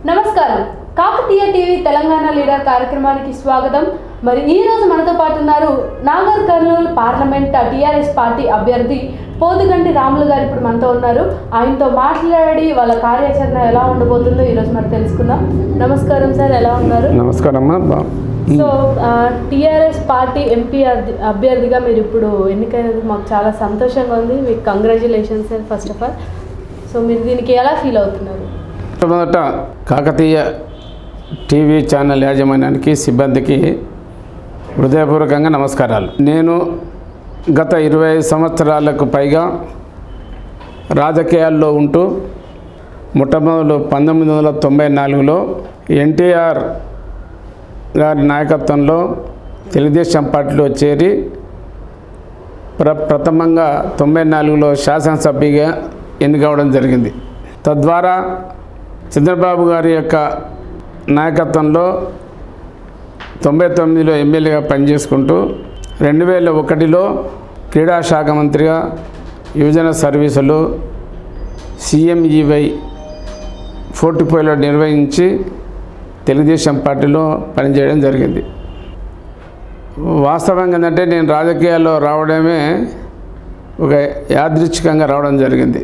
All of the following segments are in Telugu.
నమస్కారం. కాకతీయ టీవీ తెలంగాణ లీడర్ కార్యక్రమానికి స్వాగతం. మరి ఈ రోజు మనతో పాటు ఉన్నారు Nagar Kurnool parliament TRS party అభ్యర్థి పోతుగంటి రాములు గారు. ఇప్పుడు మనతో ఉన్నారు. ఆయనతో మాట్లాడి వాళ్ళ కార్యాచరణ ఎలా ఉండబోతుందో ఈరోజు మనం తెలుసుకుందాం. నమస్కారం సార్, ఎలా ఉన్నారు? నమస్కారం అమ్మా. సో టీఆర్ఎస్ పార్టీ ఎంపీ అభ్యర్థిగా మీరు ఇప్పుడు ఎన్నికైనందుకు మాకు చాలా సంతోషంగా ఉంది. మీకు congratulations sir first of all. So మీరు దీనికి ఎలా ఫీల్ అవుతున్నారు? మొదట కాకతీయ టీవీ ఛానల్ యాజమాన్యానికి, సిబ్బందికి హృదయపూర్వకంగా నమస్కారాలు. నేను గత 25 సంవత్సరాలకు పైగా రాజకీయాల్లో ఉంటూ మొట్టమొదలు 1994లో ఎన్టీఆర్ గారి నాయకత్వంలో తెలుగుదేశం పార్టీలో చేరి ప్రథమంగా 94లో శాసనసభ్యుగా ఎన్నికవడం జరిగింది. తద్వారా చంద్రబాబు గారి యొక్క నాయకత్వంలో 99లో ఎమ్మెల్యేగా పనిచేసుకుంటూ 2001లో క్రీడా శాఖ మంత్రిగా యువజన సర్వీసులు CMEY ఫోర్టిఫైలో నిర్వహించి తెలుగుదేశం పార్టీలో పనిచేయడం జరిగింది. వాస్తవంగా ఏంటంటే నేను రాజకీయాల్లో రావడమే ఒక యాదృచ్ఛికంగా రావడం జరిగింది.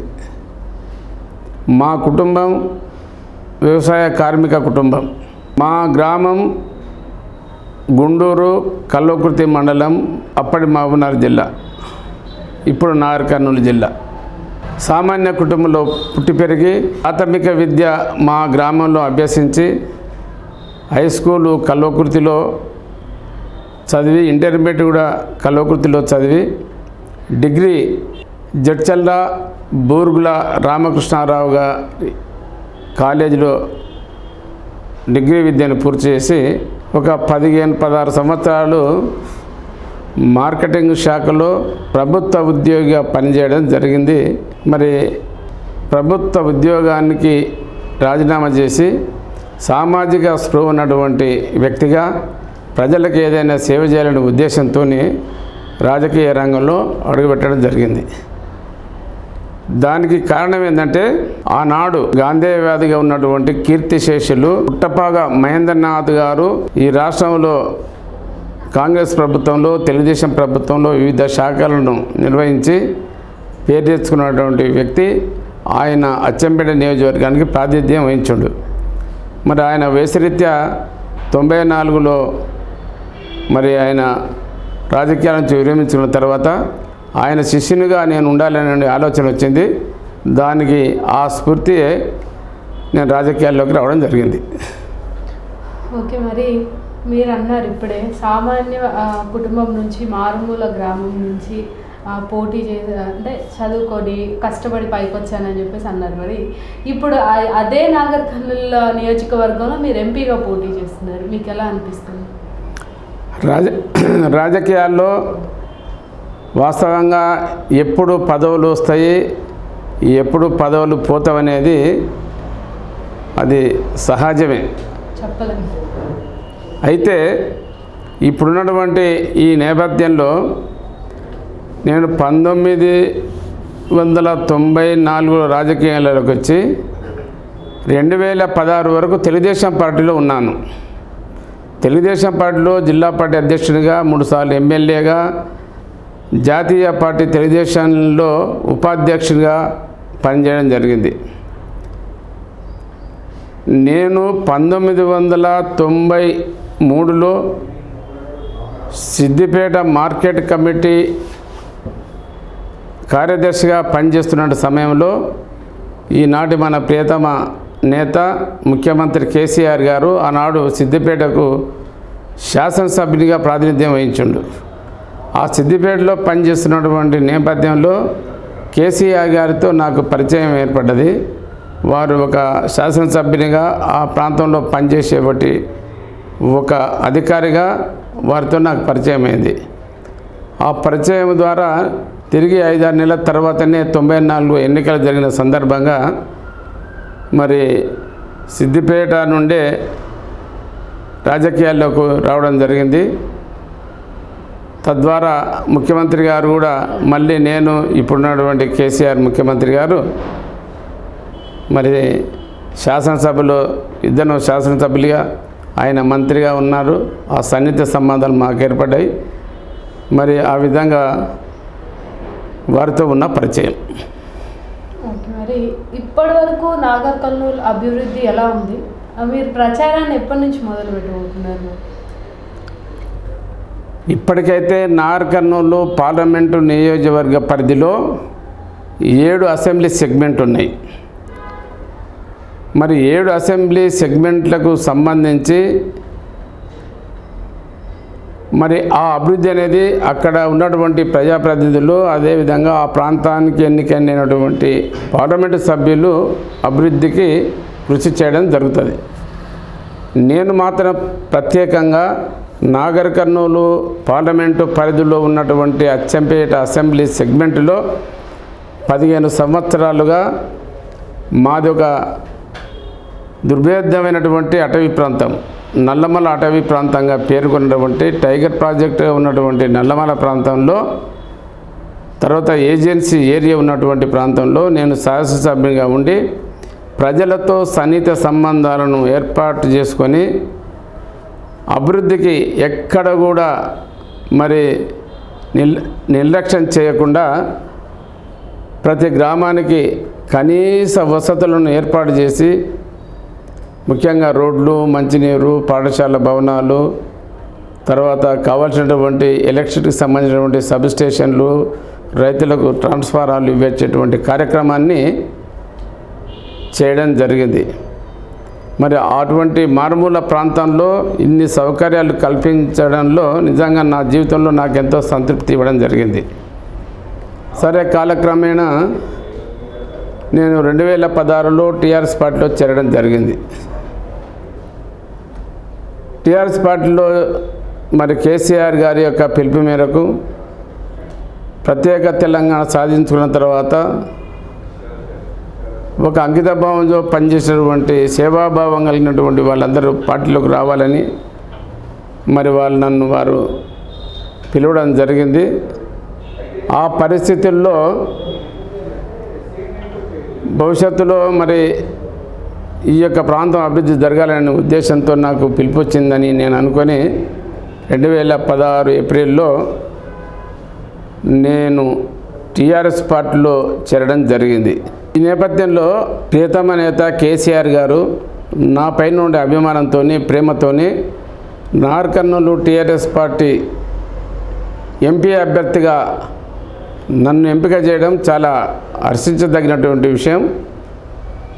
మా కుటుంబం వ్యవసాయ కార్మిక కుటుంబం. మా గ్రామం గుండూరు కల్వకుర్తి మండలం, అప్పటి మహబూబ్నగర్ జిల్లా, ఇప్పుడు నాగర్ కర్నూలు జిల్లా. సామాన్య కుటుంబంలో పుట్టి పెరిగి ప్రాథమిక విద్య మా గ్రామంలో అభ్యసించి హై స్కూలు కల్వకుర్తిలో చదివి, ఇంటర్మీడియట్ కూడా కల్వకుర్తిలో చదివి, డిగ్రీ జడ్చల్ల బూర్గుల రామకృష్ణారావు గారి కాలేజీలో డిగ్రీ విద్యను పూర్తి చేసి ఒక 15-16 సంవత్సరాలు మార్కెటింగ్ శాఖలో ప్రభుత్వ ఉద్యోగిగా పనిచేయడం జరిగింది. మరి ప్రభుత్వ ఉద్యోగానికి రాజీనామా చేసి సామాజిక స్పృహ ఉన్నటువంటి వ్యక్తిగా ప్రజలకు ఏదైనా సేవ చేయాలనే ఉద్దేశంతో రాజకీయ రంగంలో అడుగుపెట్టడం జరిగింది. దానికి కారణం ఏంటంటే ఆనాడు గాంధేయవాదిగా ఉన్నటువంటి కీర్తిశేషులు పుట్టపాక మహేంద్రనాథ్ గారు ఈ రాష్ట్రంలో కాంగ్రెస్ ప్రభుత్వంలో, తెలుగుదేశం ప్రభుత్వంలో వివిధ శాఖలను నిర్వహించి పేరు తెచ్చుకున్నటువంటి వ్యక్తి. ఆయన అచ్చంపేట నియోజకవర్గానికి ప్రాతినిధ్యం వహించుండు. మరి ఆయన వయసురీత్యా 94లో మరి ఆయన రాజకీయాల నుంచి విరమించుకున్న తర్వాత ఆయన శిష్యునిగా నేను ఉండాలనే ఆలోచన వచ్చింది. దానికి ఆ స్ఫూర్తి నేను రాజకీయాల్లోకి రావడం జరిగింది. ఓకే, మరి మీరు అన్నారు ఇప్పుడే సామాన్య కుటుంబం నుంచి, మారుమూల గ్రామం నుంచి పోటీ చేసి అంటే చదువుకొని కష్టపడి పైకి వచ్చానని చెప్పేసి అన్నారు. మరి ఇప్పుడు అదే నాగర్ కర్నూలు నియోజకవర్గంలో మీరు ఎంపీగా పోటీ చేస్తున్నారు. మీకు ఎలా అనిపిస్తుంది? రాజకీయాల్లో వాస్తవంగా ఎప్పుడు పదవులు వస్తాయి, ఎప్పుడు పదవులు పోతావనేది అది సహజమే, చెప్పలేము. అయితే ఇప్పుడున్నటువంటి ఈ నేపథ్యంలో నేను 1994లో రాజకీయాల్లోకి వచ్చి 2016 వరకు తెలుగుదేశం పార్టీలో ఉన్నాను. తెలుగుదేశం పార్టీలో జిల్లా పార్టీ అధ్యక్షునిగా, 3 సార్లు ఎమ్మెల్యేగా, జాతీయ పార్టీ తెలుగుదేశంలో ఉపాధ్యక్షునిగా పనిచేయడం జరిగింది. నేను 1993లో సిద్దిపేట మార్కెట్ కమిటీ కార్యదర్శిగా పనిచేస్తున్న సమయంలో ఈనాటి మన ప్రియతమ నేత ముఖ్యమంత్రి కేసీఆర్ గారు ఆనాడు సిద్దిపేటకు శాసనసభ్యునిగా ప్రాతినిధ్యం వహించుండు. ఆ సిద్దిపేటలో పనిచేస్తున్నటువంటి నేపథ్యంలో కేసీఆర్ గారితో నాకు పరిచయం ఏర్పడ్డది. వారు ఒక శాసనసభ్యునిగా ఆ ప్రాంతంలో పనిచేసేబట్టి ఒక అధికారిగా వారితో నాకు పరిచయం అయింది. ఆ పరిచయం ద్వారా తిరిగి 5-6 నెలల తర్వాతనే 94 ఎన్నికలు జరిగిన సందర్భంగా మరి సిద్దిపేట నుండే రాజకీయాల్లోకి రావడం జరిగింది. తద్వారా ముఖ్యమంత్రి గారు కూడా మళ్ళీ నేను ఇప్పుడున్నటువంటి కేసీఆర్ ముఖ్యమంత్రి గారు మరి శాసనసభలో ఇద్దరు శాసనసభ్యులుగా, ఆయన మంత్రిగా ఉన్నారు. ఆ సన్నిహిత సంబంధాలు మాకు ఏర్పడ్డాయి. మరి ఆ విధంగా వారితో ఉన్న పరిచయం. ఓకే, మరి ఇప్పటి వరకు నాగర్ కర్నూలు అభివృద్ధి ఎలా ఉంది? మీరు ప్రచారాన్ని ఎప్పటి నుంచి మొదలు పెట్టబోతున్నారు? ఇప్పటికైతే నాగర్ కర్నూలు పార్లమెంటు నియోజకవర్గ పరిధిలో 7 అసెంబ్లీ సెగ్మెంట్ ఉన్నాయి. మరి 7 అసెంబ్లీ సెగ్మెంట్లకు సంబంధించి మరి ఆ అభివృద్ధి అనేది అక్కడ ఉన్నటువంటి ప్రజాప్రతినిధులు, అదేవిధంగా ఆ ప్రాంతానికి ఎన్నికైనటువంటి పార్లమెంటు సభ్యులు అభివృద్ధికి కృషి చేయడం జరుగుతుంది. నేను మాత్రం ప్రత్యేకంగా నాగర్ కర్నూలు పార్లమెంటు పరిధిలో ఉన్నటువంటి అచ్చంపేట అసెంబ్లీ సెగ్మెంట్లో 15 సంవత్సరాలుగా మాది ఒక దుర్భేద్యమైనటువంటి అటవీ ప్రాంతం, నల్లమల అటవీ ప్రాంతంగా పేర్కొన్నటువంటి టైగర్ ప్రాజెక్టు ఉన్నటువంటి నల్లమల ప్రాంతంలో, తర్వాత ఏజెన్సీ ఏరియా ఉన్నటువంటి ప్రాంతంలో నేను శాసనసభ్యునిగా ఉండి ప్రజలతో సన్నిహిత సంబంధాలను ఏర్పాటు చేసుకొని అభివృద్ధికి ఎక్కడ కూడా మరి నిర్లక్ష్యం చేయకుండా ప్రతి గ్రామానికి కనీస వసతులను ఏర్పాటు చేసి, ముఖ్యంగా రోడ్లు, మంచినీరు, పాఠశాల భవనాలు, తర్వాత కావాల్సినటువంటి ఎలక్ట్రిసిటీకి సంబంధించినటువంటి సబ్ స్టేషన్లు, రైతులకు ట్రాన్స్ఫారాలు ఇవ్వేటటువంటి కార్యక్రమాన్ని చేయడం జరిగింది. మరి అటువంటి మారుమూల ప్రాంతంలో ఇన్ని సౌకర్యాలు కల్పించడంలో నిజంగా నా జీవితంలో నాకు ఎంతో సంతృప్తి ఇవ్వడం జరిగింది. సరే, కాలక్రమేణా నేను 2016లో టీఆర్ఎస్ పార్టీలో చేరడం జరిగింది. టీఆర్ఎస్ పార్టీలో మరి కేసీఆర్ గారి యొక్క పిలుపు మేరకు ప్రత్యేక తెలంగాణ సాధించుకున్న తర్వాత ఒక అంకితభావంతో పనిచేసినటువంటి సేవాభావం కలిగినటువంటి వాళ్ళందరూ పార్టీలోకి రావాలని మరి నన్ను వారు పిలవడం జరిగింది. ఆ పరిస్థితుల్లో భవిష్యత్తులో మరి ఈ యొక్క ప్రాంతం అభివృద్ధి జరగాలనే ఉద్దేశంతో నాకు పిలుపు వచ్చిందని నేను అనుకొని 2016 ఏప్రిల్లో నేను టీఆర్ఎస్ పార్టీలో చేరడం జరిగింది. ఈ నేపథ్యంలో ప్రియతమ నేత కేసీఆర్ గారు నా పైన ఉండే అభిమానంతో, ప్రేమతో Nagar Kurnool TRS party MP అభ్యర్థిగా నన్ను ఎంపిక చేయడం చాలా హర్షించదగినటువంటి విషయం.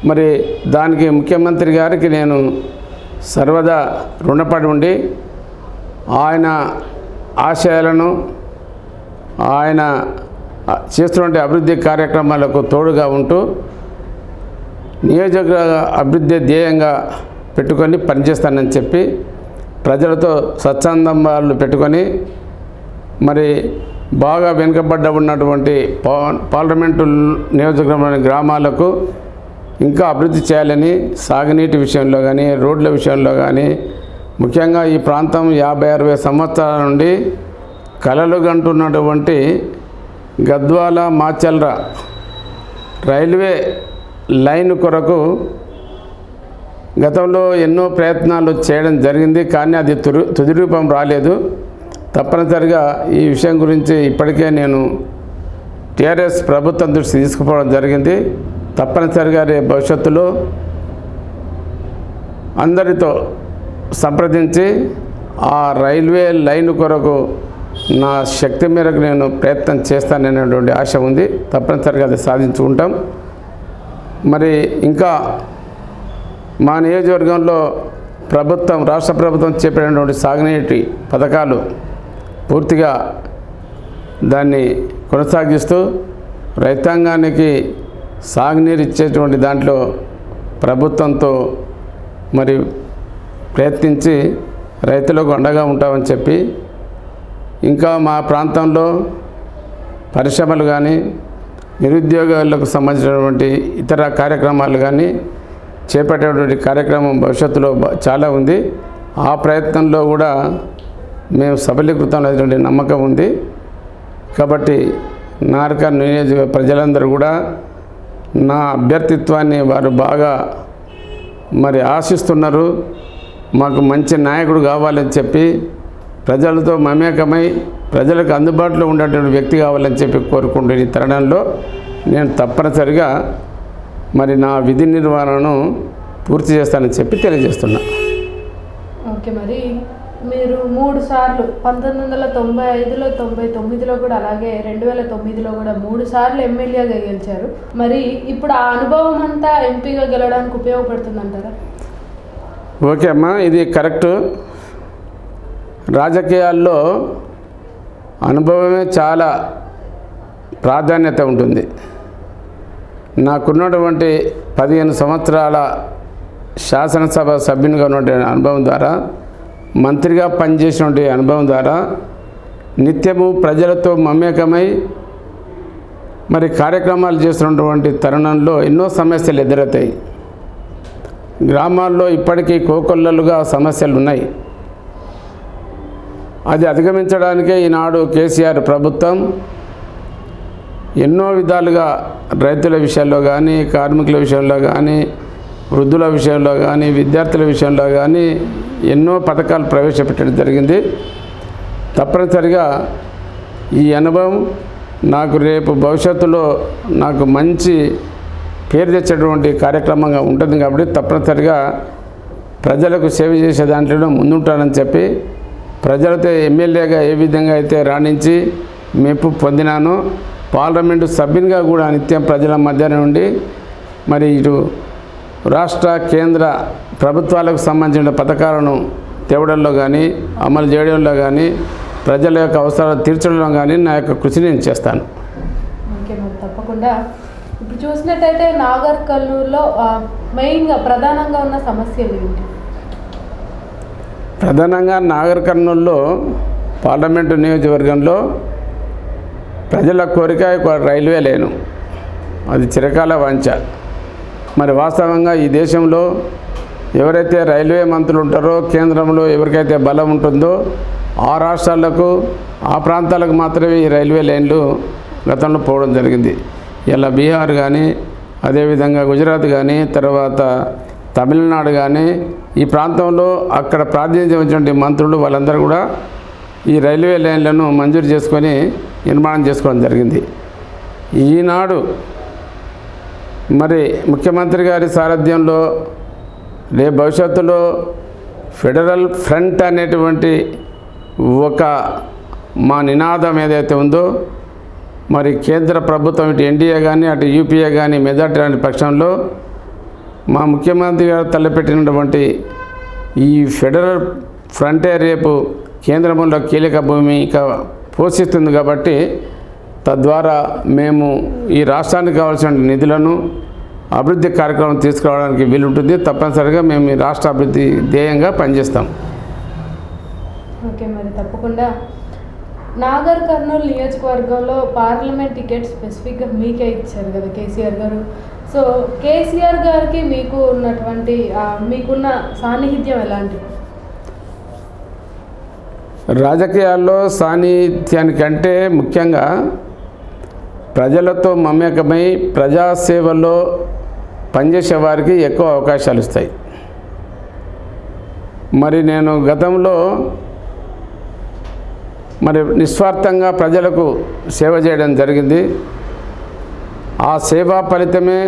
మరి దానికి ముఖ్యమంత్రి గారికి నేను సర్వదా రుణపడి ఉండి ఆయన ఆశయాలను, ఆయన చేస్తున్న అభివృద్ధి కార్యక్రమాలకు తోడుగా ఉంటూ నియోజకవర్గ అభివృద్ధి ధ్యేయంగా పెట్టుకొని పనిచేస్తానని చెప్పి ప్రజలతో సత్సంబంధాలు పెట్టుకొని మరి బాగా వెనుకబడ్డ ఉన్నటువంటి పార్లమెంటు నియోజకవర్గంలోని గ్రామాలకు ఇంకా అభివృద్ధి చేయాలని, సాగునీటి విషయంలో కానీ, రోడ్ల విషయంలో కానీ, ముఖ్యంగా ఈ ప్రాంతం 50-60 సంవత్సరాల నుండి కలలు కంటున్నటువంటి గద్వాల మాచల్ర రైల్వే లైన్ కొరకు గతంలో ఎన్నో ప్రయత్నాలు చేయడం జరిగింది. కానీ అది తుది రూపం రాలేదు. తప్పనిసరిగా ఈ విషయం గురించి ఇప్పటికే నేను టీఆర్ఎస్ ప్రభుత్వం దృష్టి తీసుకుపోవడం జరిగింది. తప్పనిసరిగా రేపు భవిష్యత్తులో అందరితో సంప్రదించి ఆ రైల్వే లైన్ కొరకు నా శక్తి మేరకు నేను ప్రయత్నం చేస్తాననేటువంటి ఆశ ఉంది. తప్పనిసరిగా అది సాధించుకుంటాం. మరి ఇంకా మా నియోజకవర్గంలో ప్రభుత్వం, రాష్ట్ర ప్రభుత్వం చేపట్టినటువంటి సాగునీటి పథకాలు పూర్తిగా దాన్ని కొనసాగిస్తూ రైతాంగానికి సాగునీరు ఇచ్చేటువంటి దాంట్లో ప్రభుత్వంతో మరి ప్రయత్నించి రైతులకు అండగా ఉంటామని చెప్పి, ఇంకా మా ప్రాంతంలో పరిశ్రమలు కానీ, నిరుద్యోగాలకు సంబంధించినటువంటి ఇతర కార్యక్రమాలు కానీ చేపట్టేటువంటి కార్యక్రమం భవిష్యత్తులో చాలా ఉంది. ఆ ప్రయత్నంలో కూడా మేము సఫలీకృతం అయినటువంటి నమ్మకం ఉంది. కాబట్టి నాగర్ కర్నూలు నియోజకవర్గ ప్రజలందరూ కూడా నా అభ్యర్థిత్వాన్ని వారు బాగా మరి ఆశిస్తున్నారు. మాకు మంచి నాయకుడు కావాలని చెప్పి ప్రజలతో మమేకమై ప్రజలకు అందుబాటులో ఉండేటువంటి వ్యక్తి కావాలని చెప్పి కోరుకుంటే ఈ తరుణంలో నేను తప్పనిసరిగా మరి నా విధి నిర్వహణను పూర్తి చేస్తానని చెప్పి తెలియజేస్తున్నా. ఓకే, మరి మీరు 3 సార్లు 1995లో 99లో కూడా అలాగే 2009లో కూడా 3 సార్లు ఎమ్మెల్యేగా గెలిచారు. మరి ఇప్పుడు ఆ అనుభవం అంతా ఎంపీగా గెలవడానికి ఉపయోగపడుతుందంటారా? ఓకే అమ్మా, ఇది కరెక్టు. రాజకీయాల్లో అనుభవమే చాలా ప్రాధాన్యత ఉంటుంది. నాకున్నటువంటి 15 సంవత్సరాల శాసనసభ సభ్యునిగా ఉన్నటువంటి అనుభవం ద్వారా, మంత్రిగా పనిచేసినటువంటి అనుభవం ద్వారా నిత్యము ప్రజలతో మమేకమై మరి కార్యక్రమాలు చేస్తున్నటువంటి తరుణంలో ఎన్నో సమస్యలు ఎదురవుతాయి. గ్రామాల్లో ఇప్పటికీ కోకొల్లలుగా సమస్యలు ఉన్నాయి. అది అధిగమించడానికే ఈనాడు కేసీఆర్ ప్రభుత్వం ఎన్నో విధాలుగా రైతుల విషయంలో కానీ, కార్మికుల విషయంలో కానీ, వృద్ధుల విషయంలో కానీ, విద్యార్థుల విషయంలో కానీ ఎన్నో పథకాలు ప్రవేశపెట్టడం జరిగింది. తప్పనిసరిగా ఈ అనుభవం నాకు రేపు భవిష్యత్తులో నాకు మంచి పేరు తెచ్చేటువంటి కార్యక్రమంగా ఉంటుంది. కాబట్టి తప్పనిసరిగా ప్రజలకు సేవ చేసే దాంట్లో ముందుంటానని చెప్పి ప్రజలతో ఎమ్మెల్యేగా ఏ విధంగా అయితే రాణించి మెప్పు పొందినానో పార్లమెంటు సభ్యునిగా కూడా నిత్యం ప్రజల మధ్యన ఉండి మరి ఇటు రాష్ట్ర కేంద్ర ప్రభుత్వాలకు సంబంధించిన పథకాలను తేవడంలో కానీ, అమలు చేయడంలో కానీ, ప్రజల యొక్క అవసరాలు తీర్చడంలో కానీ నా యొక్క కృషి నేను చేస్తాను. ఓకే, మరి తప్పకుండా. ఇప్పుడు చూసినట్టయితే నాగర్ కర్నూలులో మెయిన్గా ప్రధానంగా ఉన్న సమస్యలు ఏంటి? ప్రధానంగా నాగర్ కర్నూలులో పార్లమెంటు నియోజకవర్గంలో ప్రజల కోరిక రైల్వే లైను, అది చిరకాల వాంఛ. మరి వాస్తవంగా ఈ దేశంలో ఎవరైతే రైల్వే మంత్రులు ఉంటారో, కేంద్రంలో ఎవరికైతే బలం ఉంటుందో ఆ రాష్ట్రాలకు, ఆ ప్రాంతాలకు మాత్రమే ఈ రైల్వే లైన్లు గతంలో పోవడం జరిగింది. ఇలా బీహార్ కానీ, అదేవిధంగా గుజరాత్ కానీ, తర్వాత తమిళనాడు కానీ, ఈ ప్రాంతంలో అక్కడ ప్రాతినిధ్యం వచ్చినటువంటి మంత్రులు వాళ్ళందరూ కూడా ఈ రైల్వే లైన్లను మంజూరు చేసుకొని నిర్మాణం చేసుకోవడం జరిగింది. ఈనాడు మరి ముఖ్యమంత్రి గారి సారథ్యంలో రేపు భవిష్యత్తులో ఫెడరల్ ఫ్రంట్ అనేటువంటి ఒక మా నినాదం ఏదైతే ఉందో, మరి కేంద్ర ప్రభుత్వం ఇటు ఎన్డీఏ కానీ అటు యూపీఏ కానీ మెజార్టీ లాంటి పక్షంలో మా ముఖ్యమంత్రి గారు తలపెట్టినటువంటి ఈ ఫెడరల్ ఫ్రంటే రేపు కేంద్రంలో కీలక భూమిక పోషిస్తుంది. కాబట్టి తద్వారా మేము ఈ రాష్ట్రానికి కావాల్సిన నిధులను అభివృద్ధి కార్యక్రమం తీసుకురావడానికి వీలుంటుంది. తప్పనిసరిగా మేము ఈ రాష్ట్ర అభివృద్ధి ధ్యేయంగా పనిచేస్తాం. ఓకే, మరి తప్పకుండా. నాగర్ కర్నూలు నియోజకవర్గంలో పార్లమెంట్ టికెట్ స్పెసిఫిక్గా మీకే ఇచ్చారు కదా కేసీఆర్ గారు. సో కేసీఆర్ గారికి మీకు ఉన్నటువంటి మీకున్న సాన్నిహిత్యం ఎలాంటిది? రాజకీయాల్లో సాన్నిహిత్యానికంటే ముఖ్యంగా ప్రజలతో మమేకమై ప్రజాసేవలో పనిచేసే వారికి ఎక్కువ అవకాశాలు ఇస్తాయి. మరి నేను గతంలో మరి నిస్వార్థంగా ప్రజలకు సేవ చేయడం జరిగింది. ఆ సేవా ఫలితమే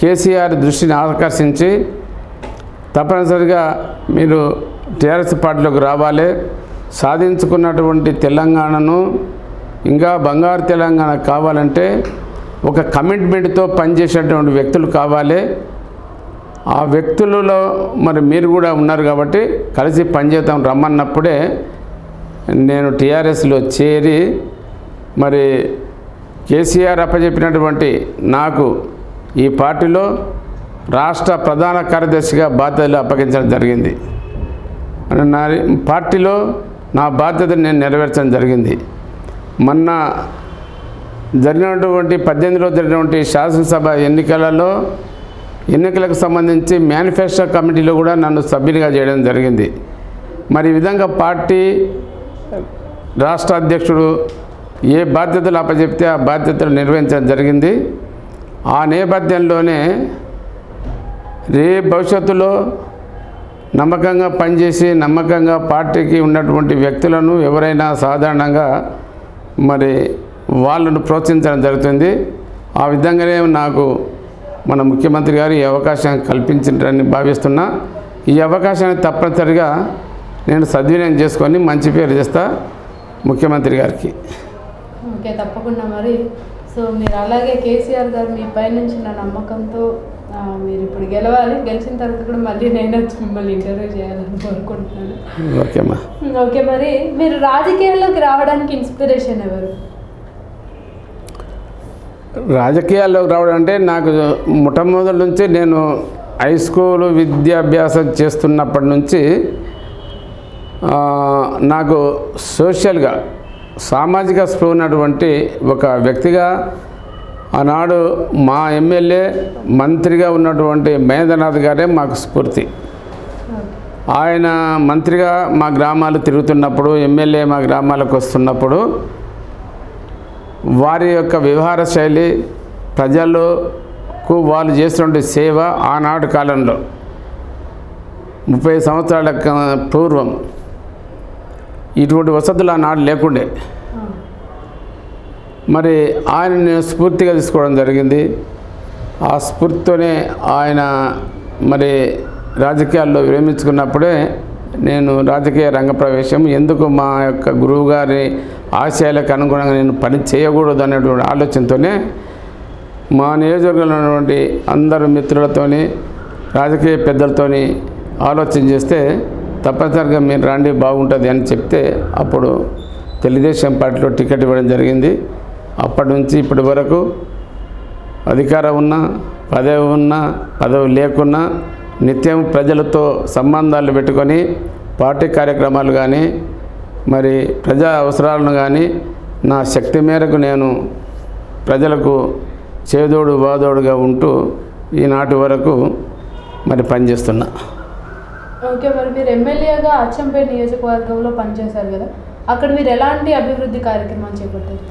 కేసీఆర్ దృష్టిని ఆకర్షించి తప్పనిసరిగా మీరు టీఆర్ఎస్ పార్టీలోకి రావాలి, సాధించుకున్నటువంటి తెలంగాణను ఇంకా బంగారు తెలంగాణ కావాలంటే ఒక కమిట్మెంట్తో పనిచేసేటువంటి వ్యక్తులు కావాలి. ఆ వ్యక్తులలో మరి మీరు కూడా ఉన్నారు కాబట్టి కలిసి పనిచేద్దాం రమ్మన్నప్పుడే నేను టీఆర్ఎస్లో చేరి మరి కేసీఆర్ అప్పచెప్పినటువంటి నాకు ఈ పార్టీలో రాష్ట్ర ప్రధాన కార్యదర్శిగా బాధ్యతలు అప్పగించడం జరిగింది. నా పార్టీలో నా బాధ్యతను నేను నెరవేర్చడం జరిగింది. మొన్న జరిగినటువంటి 18లో జరిగినటువంటి శాసనసభ ఎన్నికలకు సంబంధించి మేనిఫెస్టో కమిటీలో కూడా నన్ను సభ్యునిగా చేయడం జరిగింది. మరి ఈ విధంగా పార్టీ రాష్ట్ర అధ్యక్షుడు ఏ బాధ్యతలు అప్పచెప్తే ఆ బాధ్యతలు నిర్వహించడం జరిగింది. ఆ నేపథ్యంలోనే రేపు భవిష్యత్తులో నమ్మకంగా పనిచేసి నమ్మకంగా పార్టీకి ఉన్నటువంటి వ్యక్తులను ఎవరైనా సాధారణంగా మరి వాళ్ళను ప్రోత్సహించడం జరుగుతుంది. ఆ విధంగానే నాకు మన ముఖ్యమంత్రి గారు ఈ అవకాశం కల్పించారని భావిస్తున్నా. ఈ అవకాశాన్ని తప్పనిసరిగా నేను సద్వినియోగం చేసుకొని మంచి పేరు చేస్తా ముఖ్యమంత్రి గారికి. ఓకే, తప్పకుండా. మరి సో మీరు అలాగే కేసీఆర్ గారు మీ పై నుంచి నా నమ్మకంతో మీరు ఇప్పుడు గెలవాలి. గెలిచిన తర్వాత కూడా మళ్ళీ నేను వచ్చి మిమ్మల్ని ఇంటర్వ్యూ చేయాలని కోరుకుంటున్నాను. ఓకేమ్మా. ఓకే, మరి మీరు రాజకీయాల్లోకి రావడానికి ఇన్స్పిరేషన్ ఎవరు? రాజకీయాల్లోకి రావడం అంటే నాకు మొట్టమొదటి నుంచి నేను హై స్కూల్ విద్యాభ్యాసం చేస్తున్నప్పటి నుంచి నాకు సోషల్గా సామాజిక స్పృహ ఉన్నటువంటి ఒక వ్యక్తిగా ఆనాడు మా ఎమ్మెల్యే మంత్రిగా ఉన్నటువంటి మహేంద్రనాథ్ గారే మాకు స్ఫూర్తి. ఆయన మంత్రిగా మా గ్రామాలు తిరుగుతున్నప్పుడు, ఎమ్మెల్యే మా గ్రామాలకు వస్తున్నప్పుడు వారి యొక్క వ్యవహార శైలి, ప్రజలకు వాళ్ళు చేసినటువంటి సేవ ఆనాటి కాలంలో 30 సంవత్సరాల పూర్వం ఇటువంటి వసతులు ఆనాడు లేకుండే. మరి ఆయన నేను స్ఫూర్తిగా తీసుకోవడం జరిగింది. ఆ స్ఫూర్తితోనే ఆయన మరి రాజకీయాల్లో విరమించుకున్నప్పుడే నేను రాజకీయ రంగ ప్రవేశం ఎందుకు మా యొక్క గురువు గారి ఆశయాలకు అనుగుణంగా నేను పని చేయకూడదు అనేటువంటి ఆలోచనతోనే మా నియోజకవర్గంలో ఉన్నటువంటి అందరు మిత్రులతోని రాజకీయ పెద్దలతోని ఆలోచన చేస్తే తప్పనిసరిగా మీరు రండి బాగుంటుంది అని చెప్తే అప్పుడు తెలుగుదేశం పార్టీలో టికెట్ ఇవ్వడం జరిగింది. అప్పటి నుంచి ఇప్పటి వరకు అధికారం ఉన్నా, పదవి ఉన్నా, పదవి లేకున్నా నిత్యం ప్రజలతో సంబంధాలు పెట్టుకొని పార్టీ కార్యక్రమాలు కానీ మరి ప్రజా అవసరాలను కానీ నా శక్తి మేరకు నేను ప్రజలకు చేదోడు వాదోడుగా ఉంటూ ఈనాటి వరకు మరి పనిచేస్తున్నా. ఓకే, మరి మీరు ఎమ్మెల్యేగా అచ్చంపేట నియోజకవర్గంలో పనిచేశారు కదా, అక్కడ మీరు ఎలాంటి అభివృద్ధి కార్యక్రమాలు చేపట్టారు?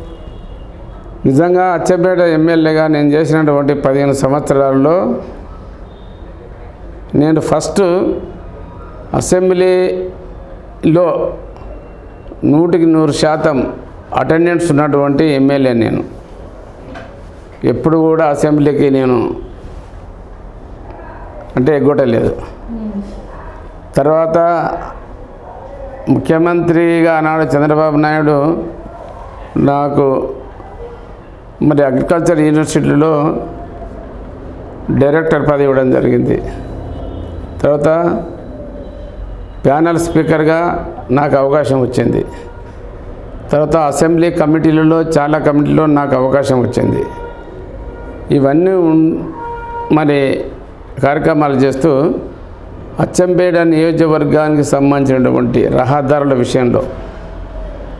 నిజంగా అచ్చంపేట ఎమ్మెల్యేగా నేను చేసినటువంటి 15 సంవత్సరాల్లో నేను ఫస్ట్ అసెంబ్లీలో 100% అటెండెన్స్ ఉన్నటువంటి ఎమ్మెల్యే. నేను ఎప్పుడు కూడా అసెంబ్లీకి నేను అంటే ఎగ్గొట్టలేదు. తర్వాత ముఖ్యమంత్రిగా ఆనాడు చంద్రబాబు నాయుడు నాకు మరి అగ్రికల్చర్ యూనివర్సిటీలో డైరెక్టర్ పదవి ఇవ్వడం జరిగింది. తర్వాత ప్యానల్ స్పీకర్గా నాకు అవకాశం వచ్చింది. తర్వాత అసెంబ్లీ కమిటీలలో చాలా కమిటీలో నాకు అవకాశం వచ్చింది. ఇవన్నీ మరి కార్యక్రమాలు చేస్తూ అచ్చంపేట నియోజకవర్గానికి సంబంధించినటువంటి రహదారుల విషయంలో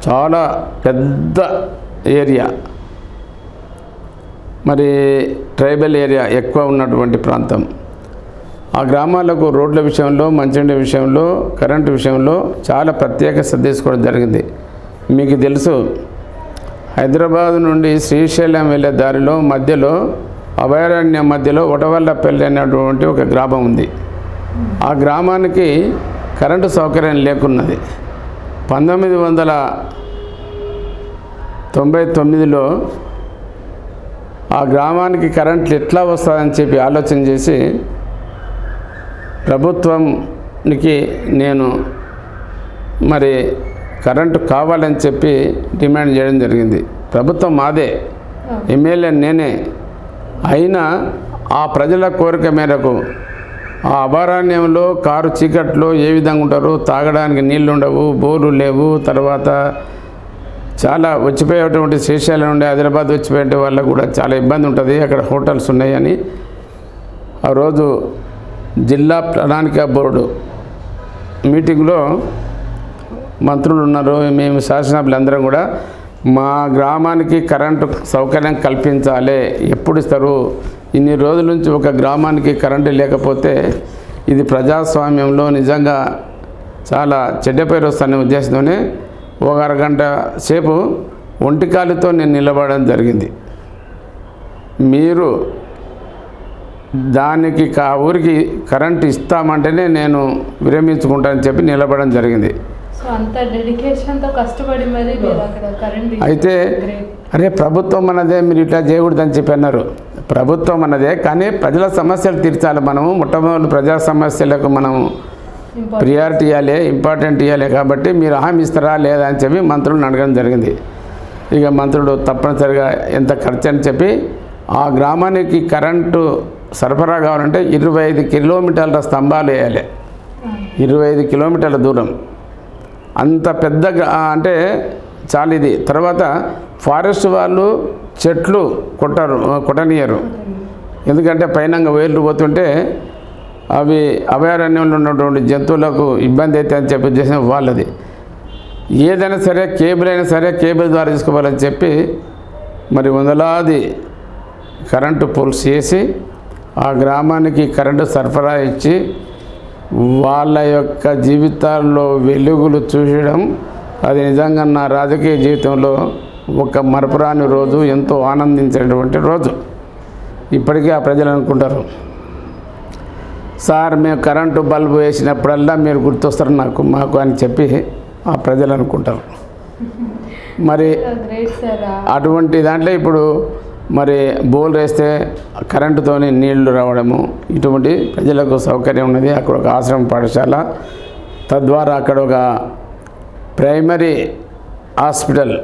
చాలా పెద్ద ఏరియా, మరి ట్రైబల్ ఏరియా ఎక్కువ ఉన్నటువంటి ప్రాంతం. ఆ గ్రామాలకు రోడ్ల విషయంలో, మంచినీటి విషయంలో, కరెంటు విషయంలో చాలా ప్రత్యేక శ్రద్ధ తీసుకోవడం జరిగింది. మీకు తెలుసు, హైదరాబాద్ నుండి శ్రీశైలం వెళ్ళే దారిలో మధ్యలో అభయారణ్యం మధ్యలో ఒటవల్లపల్లి అనేటువంటి ఒక గ్రామం ఉంది. ఆ గ్రామానికి కరెంటు సౌకర్యం లేకున్నది. 1999లో ఆ గ్రామానికి కరెంట్లు ఎట్లా వస్తుందని చెప్పి ఆలోచన చేసి ప్రభుత్వానికి నేను మరి కరెంటు కావాలని చెప్పి డిమాండ్ చేయడం జరిగింది. ప్రభుత్వం మాదే, ఎమ్మెల్యే నేనే. అయినా ఆ ప్రజల కోరిక మేరకు ఆ అభయారణ్యంలో కారు చీకట్లో ఏ విధంగా ఉంటారో, తాగడానికి నీళ్ళు ఉండవు, బోర్లు లేవు. తర్వాత చాలా వచ్చిపోయేటువంటి శ్రీశైలం నుండి హైదరాబాద్ వచ్చిపోయే వాళ్ళకు కూడా చాలా ఇబ్బంది ఉంటుంది, అక్కడ హోటల్స్ ఉన్నాయని ఆ రోజు జిల్లా ప్రణాళిక బోర్డు మీటింగ్లో మంత్రులు ఉన్నారు, మేము శాసనసభ్యులందరం కూడా మా గ్రామానికి కరెంటు సౌకర్యం కల్పించాలి. ఎప్పుడు ఇస్తారు? ఇన్ని రోజుల నుంచి ఒక గ్రామానికి కరెంటు లేకపోతే ఇది ప్రజాస్వామ్యంలో నిజంగా చాలా చెడ్డ పేరు వస్తున్న ఉద్దేశంతోనే ఒక అరగంట సేపు ఒంటికాలితో నేను నిలబడడం జరిగింది. మీరు దానికి ఊరికి కరెంట్ ఇస్తామంటేనే నేను విరమించుకుంటానని చెప్పి నిలబడడం జరిగింది. సో అంత డెడికేషన్తో కష్టపడి మరి మీరు అక్కడ కరెంట్ అయితే అరే ప్రభుత్వం అన్నదే మీరు ఇట్లా చేయకూడదని చెప్పి అన్నారు. ప్రభుత్వం అన్నదే, కానీ ప్రజల సమస్యలు తీర్చాలి. మనము మొట్టమొదటి ప్రజా సమస్యలకు మనం ప్రియారిటీ ఇవ్వాలి, ఇంపార్టెంట్ ఇవ్వాలి. కాబట్టి మీరు హామీ ఇస్తారా లేదా అని చెప్పి మంత్రులను అడగడం జరిగింది. ఇక మంత్రులు తప్పనిసరిగా ఎంత ఖర్చు అని చెప్పి ఆ గ్రామానికి కరెంటు సరఫరా కావాలంటే 25 కిలోమీటర్ల స్తంభాలు వేయాలి. 25 కిలోమీటర్ల దూరం, అంత పెద్ద అంటే చాలా ఇది. తర్వాత ఫారెస్ట్ వాళ్ళు చెట్లు కొట్టనియరు, ఎందుకంటే పైన వేర్లు పోతుంటే అవి అభయారణ్యంలో ఉన్నటువంటి జంతువులకు ఇబ్బంది అయితే అని చెప్పి చేసిన వాళ్ళది. ఏదైనా సరే కేబుల్ అయినా సరే కేబుల్ ద్వారా తీసుకోవాలని చెప్పి మరి వందలాది కరెంటు పోల్స్ చేసి ఆ గ్రామానికి కరెంటు సరఫరా ఇచ్చి వాళ్ళ యొక్క జీవితాల్లో వెలుగులు చూసడం అది నిజంగా నా రాజకీయ జీవితంలో ఒక మరపురాని రోజు, ఎంతో ఆనందించేటువంటి రోజు. ఇప్పటికీ ఆ ప్రజలు అనుకుంటారు, సార్ మేము కరెంటు బల్బు వేసినప్పుడల్లా మీరు గుర్తొస్తారు మాకు అని చెప్పి ఆ ప్రజలు అనుకుంటారు. మరి అటువంటి దాంట్లో ఇప్పుడు మరి బోల్ వేస్తే కరెంటుతోని నీళ్లు రావడము, ఇటువంటి ప్రజలకు సౌకర్యం ఉన్నది. అక్కడ ఒక ఆశ్రమ పాఠశాల, తద్వారా అక్కడ ఒక ప్రైమరీ హాస్పిటల్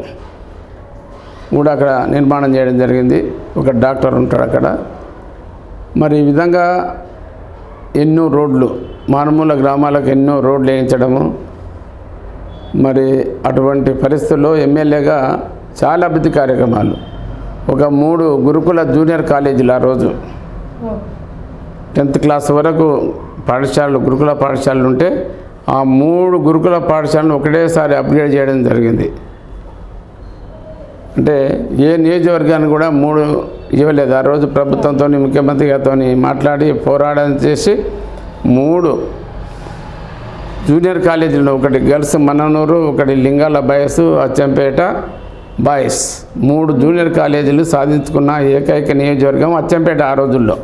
కూడా అక్కడ నిర్మాణం చేయడం జరిగింది. ఒక డాక్టర్ ఉంటాడు అక్కడ. మరి ఈ విధంగా ఎన్నో రోడ్లు, మారుమూల గ్రామాలకు ఎన్నో రోడ్లు వేయించడము. మరి అటువంటి పరిస్థితుల్లో ఎమ్మెల్యేగా చాలా అభివృద్ధి కార్యక్రమాలు, ఒక 3 గురుకుల జూనియర్ కాలేజీలు ఆ రోజు 10th క్లాస్ వరకు పాఠశాలలు, గురుకుల పాఠశాలలు ఉంటే ఆ 3 గురుకుల పాఠశాలను ఒకటేసారి అప్గ్రేడ్ చేయడం జరిగింది. అంటే ఏ నియోజకవర్గాన్ని కూడా 3 ఇవ్వలేదు. ఆ రోజు ప్రభుత్వంతో ముఖ్యమంత్రి గారితో మాట్లాడి పోరాటం చేసి 3 జూనియర్ కాలేజీలు, ఒకటి గర్ల్స్ మన్ననూరు, ఒకటి లింగాల బాయ్స్, అచ్చంపేట బాయ్స్, 3 జూనియర్ కాలేజీలు సాధించుకున్న ఏకైక నియోజకవర్గం అచ్చంపేట ఆ రోజుల్లో.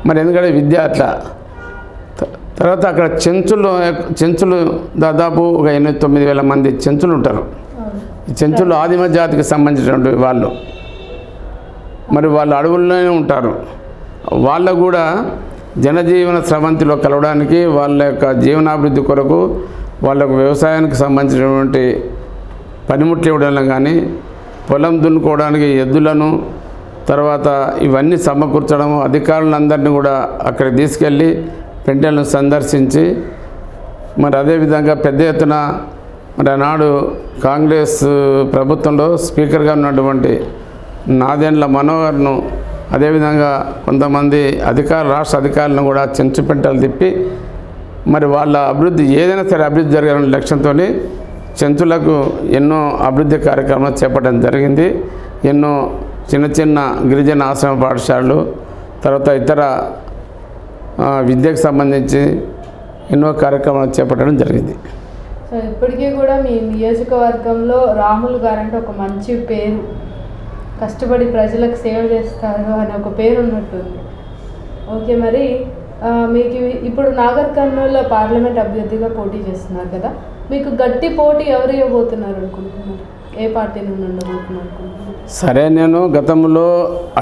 మరి ఎందుకంటే విద్య అట్లా. తర్వాత అక్కడ చెంచులు దాదాపు ఒక 8-9 మంది చెంచులు ఉంటారు. ఈ చెంచులు ఆదిమ జాతికి సంబంధించినటువంటి వాళ్ళు. మరి వాళ్ళు అడవుల్లోనే ఉంటారు. వాళ్ళకు కూడా జనజీవన స్రవంతిలో కలవడానికి, వాళ్ళ యొక్క జీవనాభివృద్ధి కొరకు, వాళ్ళకు వ్యవసాయానికి సంబంధించినటువంటి పనిముట్లు ఇవ్వడం కానీ, పొలం దున్నుకోవడానికి ఎద్దులను, తర్వాత ఇవన్నీ సమకూర్చడము, అధికారులందరినీ కూడా అక్కడికి తీసుకెళ్ళి పెంటలను సందర్శించి, మరి అదేవిధంగా పెద్ద ఎత్తున మరి ఆనాడు కాంగ్రెస్ ప్రభుత్వంలో స్పీకర్గా ఉన్నటువంటి నాదెండ్ల మనోహర్ను, అదేవిధంగా కొంతమంది రాష్ట్ర అధికారులను కూడా చెంచు పెంటలు తిప్పి మరి వాళ్ళ అభివృద్ధి ఏదైనా సరే అభివృద్ధి జరగాలనే లక్ష్యంతో చెంచులకు ఎన్నో అభివృద్ధి కార్యక్రమాలు చేపట్టడం జరిగింది. ఎన్నో చిన్న గిరిజన ఆశ్రమ పాఠశాలలు, తర్వాత ఇతర విద్యకు సంబంధించి ఎన్నో కార్యక్రమాలు చేపట్టడం జరిగింది. సో ఇప్పటికీ కూడా మీ నియోజకవర్గంలో రాములు గారంటే ఒక మంచి పేరు, కష్టపడి ప్రజలకు సేవ చేస్తారు అని ఒక పేరు ఉన్నట్టుంది. ఓకే, మరి మీకు ఇప్పుడు నాగర్ కర్నూలు పార్లమెంట్ అభ్యర్థిగా పోటీ చేస్తున్నారు కదా, మీకు గట్టి పోటీ ఎవరు ఇవ్వబోతున్నారు అనుకుంటున్నారు? ఏ పార్టీ నుండి ఉండబోతున్నారు అనుకుంటున్నారు? సరే, నేను గతంలో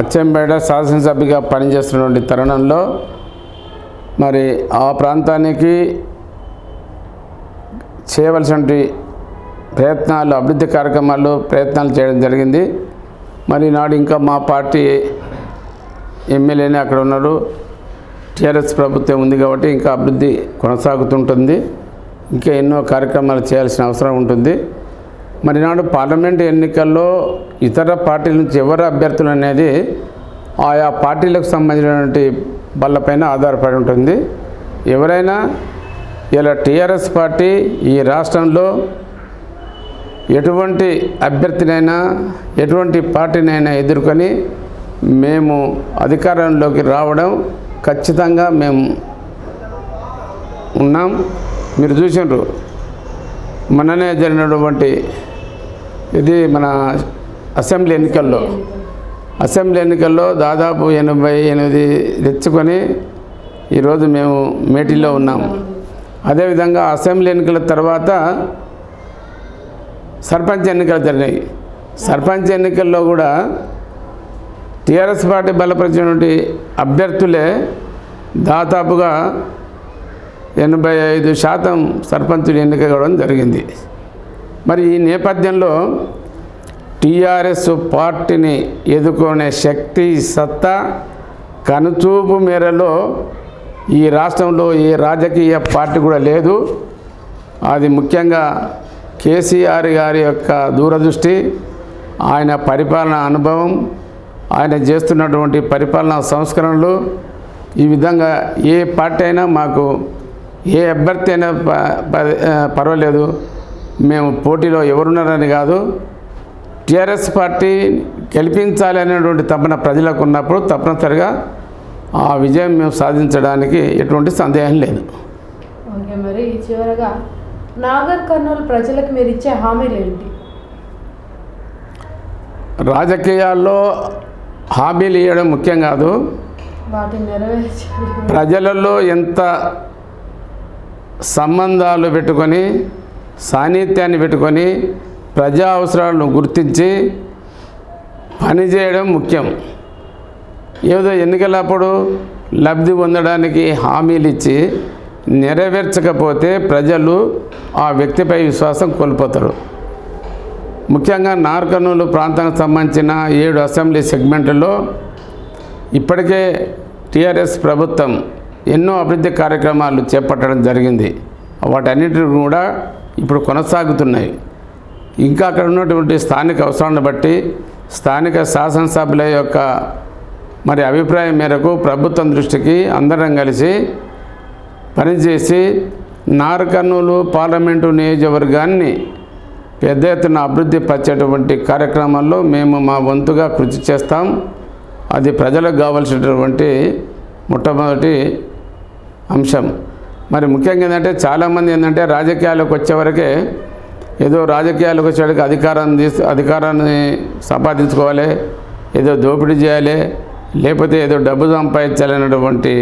అచ్చంపేట శాసనసభ్యుగా పనిచేస్తున్నటువంటి తరుణంలో మరి ఆ ప్రాంతానికి చేయవలసిన ప్రయత్నాలు, అభివృద్ధి కార్యక్రమాలు ప్రయత్నాలు చేయడం జరిగింది. మరి నాడు ఇంకా మా పార్టీ ఎమ్మెల్యేనే అక్కడ ఉన్నారు. టీఆర్ఎస్ ప్రభుత్వం ఉంది కాబట్టి ఇంకా అభివృద్ధి కొనసాగుతుంటుంది. ఇంకా ఎన్నో కార్యక్రమాలు చేయాల్సిన అవసరం ఉంటుంది. మరి నాడు పార్లమెంటు ఎన్నికల్లో ఇతర పార్టీల నుంచి ఎవరు అభ్యర్థులు అనేది ఆయా పార్టీలకు సంబంధించినటువంటి వాళ్ళపైన ఆధారపడి ఉంటుంది. ఎవరైనా ఇలా టీఆర్ఎస్ పార్టీ ఈ రాష్ట్రంలో ఎటువంటి అభ్యర్థినైనా, ఎటువంటి పార్టీనైనా ఎదుర్కొని మేము అధికారంలోకి రావడం ఖచ్చితంగా మేము ఉన్నాం. మీరు చూసినారు, మొన్ననే జరిగినటువంటి ఇది మన అసెంబ్లీ ఎన్నికల్లో అసెంబ్లీ ఎన్నికల్లో దాదాపు 88 తెచ్చుకొని ఈరోజు మేము మేటిలో ఉన్నాము. అదేవిధంగా అసెంబ్లీ ఎన్నికల తర్వాత సర్పంచ్ ఎన్నికలు జరిగినాయి. సర్పంచ్ ఎన్నికల్లో కూడా టీఆర్ఎస్ పార్టీ బలపరిచినటువంటి అభ్యర్థులే దాదాపుగా 85% సర్పంచులు ఎన్నిక కావడం జరిగింది. మరి ఈ నేపథ్యంలో టీఆర్ఎస్ పార్టీని ఎదుర్కొనే శక్తి సత్తా కనుచూపు మేరలో ఈ రాష్ట్రంలో ఏ రాజకీయ పార్టీ కూడా లేదు. అది ముఖ్యంగా కేసీఆర్ గారి యొక్క దూరదృష్టి, ఆయన పరిపాలనా అనుభవం, ఆయన చేస్తున్నటువంటి పరిపాలనా సంస్కరణలు, ఈ విధంగా ఏ పార్టీ అయినా మాకు ఏ అభ్యర్థి అయినా పర్వాలేదు, మేము పోటీలో ఎవరున్నారని కాదు, టీఆర్ఎస్ పార్టీ గెలిపించాలి అనేటువంటి తపన ప్రజలకు ఉన్నప్పుడు తప్పనిసరిగా ఆ విజయం మేము సాధించడానికి ఎటువంటి సందేహం లేదు. ఓకే, మరి చివరగా నాగర్ కర్నూలు ప్రజలకు మీరు ఇచ్చే హామీలు ఏంటి? రాజకీయాల్లో హామీలు ఇవ్వడం ముఖ్యం కాదు, వాటిని నెరవేర్చాలి. ప్రజలలో ఎంత సంబంధాలు పెట్టుకొని సాన్నిధ్యాన్ని పెట్టుకొని ప్రజా అవసరాలను గుర్తించి పనిచేయడం ముఖ్యం. ఏదో ఎన్నికలప్పుడు లబ్ధి పొందడానికి హామీలు ఇచ్చి నెరవేర్చకపోతే ప్రజలు ఆ వ్యక్తిపై విశ్వాసం కోల్పోతారు. ముఖ్యంగా నాగర్ కర్నూలు ప్రాంతానికి సంబంధించిన 7 అసెంబ్లీ సెగ్మెంట్లలో ఇప్పటికే టీఆర్ఎస్ ప్రభుత్వం ఎన్నో అభివృద్ధి కార్యక్రమాలు చేపట్టడం జరిగింది. వాటన్నిటిని కూడా ఇప్పుడు కొనసాగుతున్నాయి. ఇంకా అక్కడ ఉన్నటువంటి స్థానిక అవసరాలను బట్టి స్థానిక శాసనసభ్యుల యొక్క మరి అభిప్రాయం మేరకు ప్రభుత్వం దృష్టికి అందరం కలిసి పనిచేసి నాగర్ కర్నూలు పార్లమెంటు నియోజకవర్గాన్ని పెద్ద ఎత్తున అభివృద్ధి పరిచేటువంటి కార్యక్రమాల్లో మేము మా వంతుగా కృషి చేస్తాం. అది ప్రజలకు కావాల్సినటువంటి మొట్టమొదటి అంశం. మరి ముఖ్యంగా ఏంటంటే చాలామంది ఏంటంటే రాజకీయాలకు వచ్చేవరకే ఏదో రాజకీయాలకు వచ్చేవాడికి అధికారాన్ని సంపాదించుకోవాలి, ఏదో దోపిడీ చేయాలి, లేకపోతే ఏదో డబ్బు సంపాదించాలనేటువంటి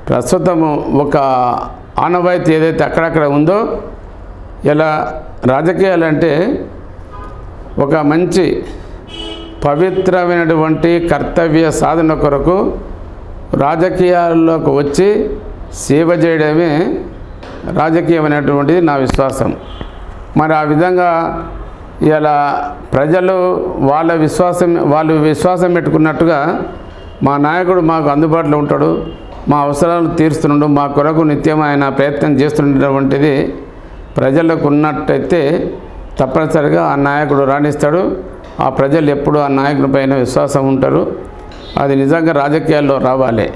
ప్రస్తుతము ఒక ఆనవాయితీ ఏదైతే అక్కడక్కడ ఉందో, ఇలా రాజకీయాలు అంటే ఒక మంచి పవిత్రమైనటువంటి కర్తవ్య సాధన కొరకు రాజకీయాల్లోకి వచ్చి సేవ చేయడమే రాజకీయమైనటువంటిది నా విశ్వాసం. మరి ఆ విధంగా ఇలా ప్రజలు వాళ్ళు విశ్వాసం పెట్టుకున్నట్టుగా మా నాయకుడు మాకు అందుబాటులో ఉంటాడు, మా అవసరాలు తీరుస్తున్నాడు, మా కొరకు నిత్యం ఆయన ప్రయత్నం చేస్తున్నటువంటిది ప్రజలకు ఉన్నట్టయితే తప్పనిసరిగా ఆ నాయకుడు రాణిస్తాడు. ఆ ప్రజలు ఎప్పుడు ఆ నాయకుడి పైన విశ్వాసం ఉంటారు. అది నిజంగా రాజకీయాల్లో రావాలి.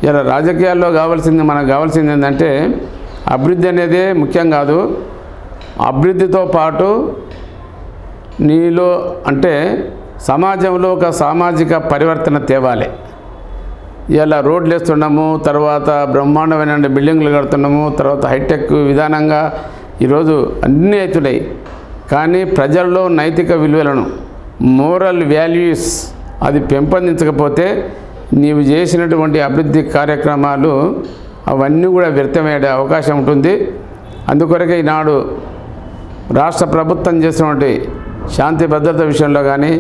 ఇలా రాజకీయాల్లో మనకు కావాల్సింది ఏంటంటే అభివృద్ధి అనేదే ముఖ్యం కాదు. అభివృద్ధితో పాటు నీలో అంటే సమాజంలో ఒక సామాజిక పరివర్తన తేవాలి. ఇలా రోడ్లు వేస్తున్నాము, తర్వాత బ్రహ్మాండమైన బిల్డింగ్లు కడుతున్నాము, తర్వాత హైటెక్ విధానంగా ఈరోజు అన్నీ అవుతున్నాయి. కానీ ప్రజల్లో నైతిక విలువలను, మోరల్ వాల్యూస్ అది పెంపొందించకపోతే నీవు చేసినటువంటి అభివృద్ధి కార్యక్రమాలు అవన్నీ కూడా వ్యర్థమయ్యే అవకాశం ఉంటుంది. అందుకొరకే ఈనాడు రాష్ట్ర ప్రభుత్వం చేసినటువంటి శాంతి భద్రత విషయంలో కానీ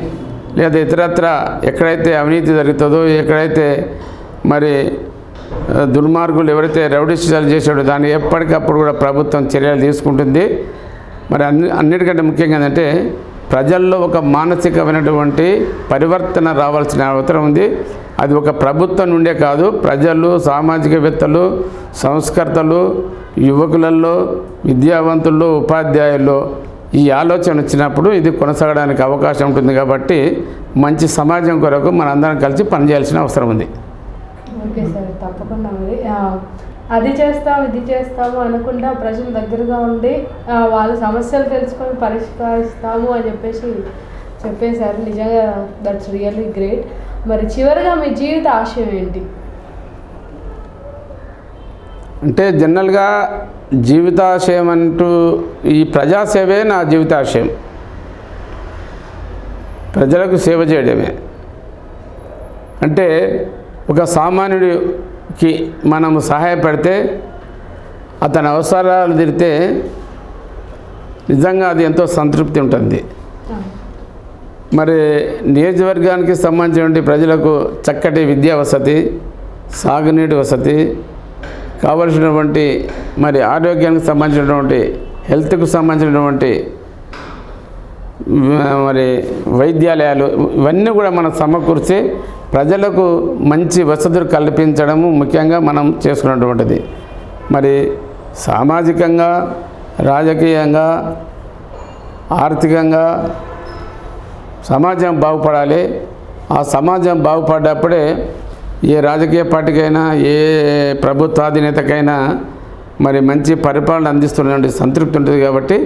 లేదా ఇతరత్ర ఎక్కడైతే అవినీతి జరుగుతుందో, ఎక్కడైతే మరి దుర్మార్గులు ఎవరైతే రౌడీషాలు చేసాడో దాన్ని ఎప్పటికప్పుడు కూడా ప్రభుత్వం చర్యలు తీసుకుంటుంది. మరి అన్నిటికంటే ముఖ్యంగా ఏంటంటే ప్రజల్లో ఒక మానసికమైనటువంటి పరివర్తన రావాల్సిన అవసరం ఉంది. అది ఒక ప్రభుత్వం నుండే కాదు, ప్రజలు, సామాజికవేత్తలు, సంస్కర్తలు, యువకులలో, విద్యావంతుల్లో, ఉపాధ్యాయుల్లో ఈ ఆలోచన వచ్చినప్పుడు ఇది కొనసాగడానికి అవకాశం ఉంటుంది. కాబట్టి మంచి సమాజం కొరకు మనందరం కలిసి పనిచేయాల్సిన అవసరం ఉంది. ఓకే సార్, తప్పకుండా. మరి అది చేస్తాము ఇది చేస్తాము అనకుండా ప్రజల దగ్గరగా ఉండి వాళ్ళ సమస్యలు తెలుసుకొని పరిష్కరిస్తాము అని చెప్పేశారు. నిజంగా దట్స్ రియల్లీ గ్రేట్. మరి చివరిగా మీ జీవిత ఆశయం ఏంటి? అంటే జనరల్గా జీవితాశయం అంటూ ఈ ప్రజాసేవే నా జీవితాశయం. ప్రజలకు సేవ చేయడమే. అంటే ఒక సామాన్యుడికి మనము సహాయపడితే అతని అవసరాలు తీరితే నిజంగా అది ఎంతో సంతృప్తి ఉంటుంది. మరి నియోజకవర్గానికి సంబంధించిన ప్రజలకు చక్కటి విద్యా వసతి, సాగునీటి వసతి, కావలసినటువంటి మరి ఆరోగ్యానికి సంబంధించినటువంటి హెల్త్కు సంబంధించినటువంటి మరి వైద్యాలయాలు ఇవన్నీ కూడా మనం సమకూర్చి ప్రజలకు మంచి వసతులు కల్పించడము ముఖ్యంగా మనం చేసుకున్నటువంటిది. మరి సామాజికంగా, రాజకీయంగా, ఆర్థికంగా సమాజం బాగుపడాలి. ఆ సమాజం బాగుపడ్డప్పుడే ఏ రాజకీయ పార్టీకైనా ఏ ప్రభుత్వాధినేతకైనా మరి మంచి పరిపాలన అందిస్తున్నటువంటి సంతృప్తి ఉంటుంది. కాబట్టి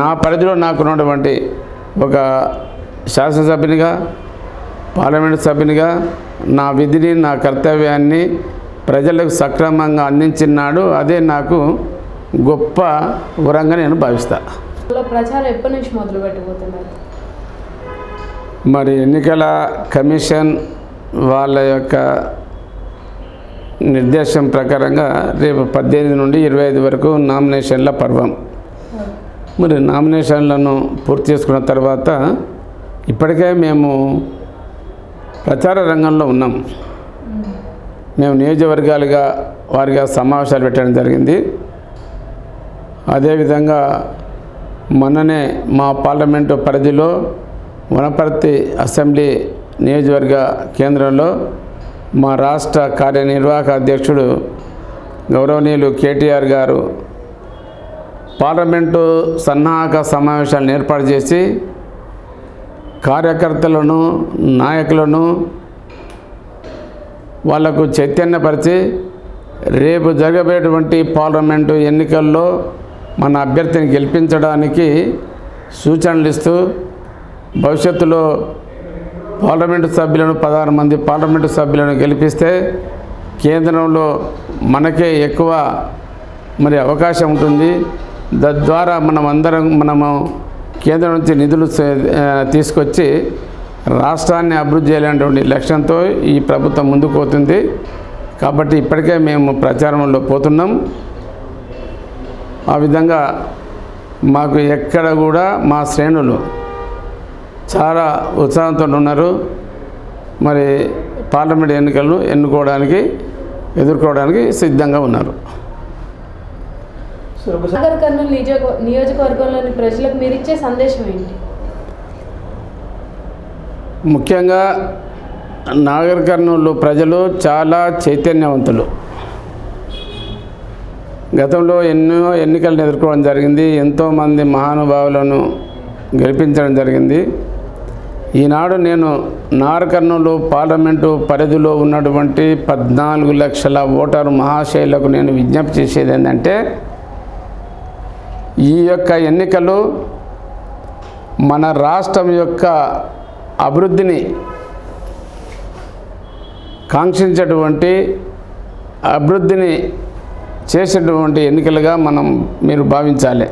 నా పరిధిలో నాకున్నటువంటి ఒక శాసనసభ్యునిగా, పార్లమెంటు సభ్యునిగా నా విధిని, నా కర్తవ్యాన్ని ప్రజలకు సక్రమంగా అందించినాడు. అదే నాకు గొప్ప వరంగా నేను భావిస్తాను. ప్రచారం ఎప్పటి నుంచి మొదలు పెట్టబోతున్నారు? మరి ఎన్నికల కమిషన్ వాళ్ళ యొక్క నిర్దేశం ప్రకారంగా రేపు 18 నుండి 25 వరకు నామినేషన్ల పర్వం. మరి నామినేషన్లను పూర్తి చేసుకున్న తర్వాత ఇప్పటికే మేము ప్రచార రంగంలో ఉన్నాం. మేము నియోజకవర్గాలుగా వారిగా సమావేశాలు పెట్టడం జరిగింది. అదేవిధంగా మొన్ననే మా పార్లమెంటు పరిధిలో వనపర్తి అసెంబ్లీ నియోజకవర్గ కేంద్రంలో మా రాష్ట్ర కార్యనిర్వాహక అధ్యక్షుడు గౌరవనీయులు కేటీఆర్ గారు పార్లమెంటు సన్నాహక సమావేశాలను ఏర్పాటు చేసి కార్యకర్తలను, నాయకులను వాళ్లకు చైతన్యపరిచి రేపు జరగబోయేటువంటి పార్లమెంటు ఎన్నికల్లో మన అభ్యర్థిని గెలిపించడానికి సూచనలు ఇస్తూ భవిష్యత్తులో పార్లమెంటు సభ్యులను 16 మంది పార్లమెంటు సభ్యులను గెలిపిస్తే కేంద్రంలో మనకే ఎక్కువ మరి అవకాశం ఉంటుంది. తద్వారా మనము కేంద్రం నుంచి నిధులు తీసుకొచ్చి రాష్ట్రాన్ని అభివృద్ధి చేయాలనేటువంటి లక్ష్యంతో ఈ ప్రభుత్వం ముందుకు పోతుంది. కాబట్టి ఇప్పటికే మేము ప్రచారంలో పోతున్నాం. ఆ విధంగా మాకు ఎక్కడ కూడా మా శ్రేణులు చాలా ఉత్సాహంతో ఉన్నారు. మరి పార్లమెంట్ ఎన్నికలను ఎదుర్కోవడానికి సిద్ధంగా ఉన్నారు. నాగర్ కర్నూలు నియోజకవర్గంలోని ప్రజలకు మీరు ఇచ్చే సందేశం ఏంటి? ముఖ్యంగా నాగర్ కర్నూలు ప్రజలు చాలా చైతన్యవంతులు. గతంలో ఎన్నో ఎన్నికలను ఎదుర్కోవడం జరిగింది. ఎంతోమంది మహానుభావులను గెలిపించడం జరిగింది. ఈనాడు నేను నాగర్ కర్నూలు పార్లమెంటు పరిధిలో ఉన్నటువంటి 14 లక్షల ఓటరు మహాశయులకు నేను విజ్ఞప్తి చేసేది ఏంటంటే, ఈ యొక్క ఎన్నికలు మన రాష్ట్రం యొక్క అభివృద్ధిని కాంక్షించేటువంటి, అభివృద్ధిని చేసేటువంటి ఎన్నికలుగా మీరు భావించాలి.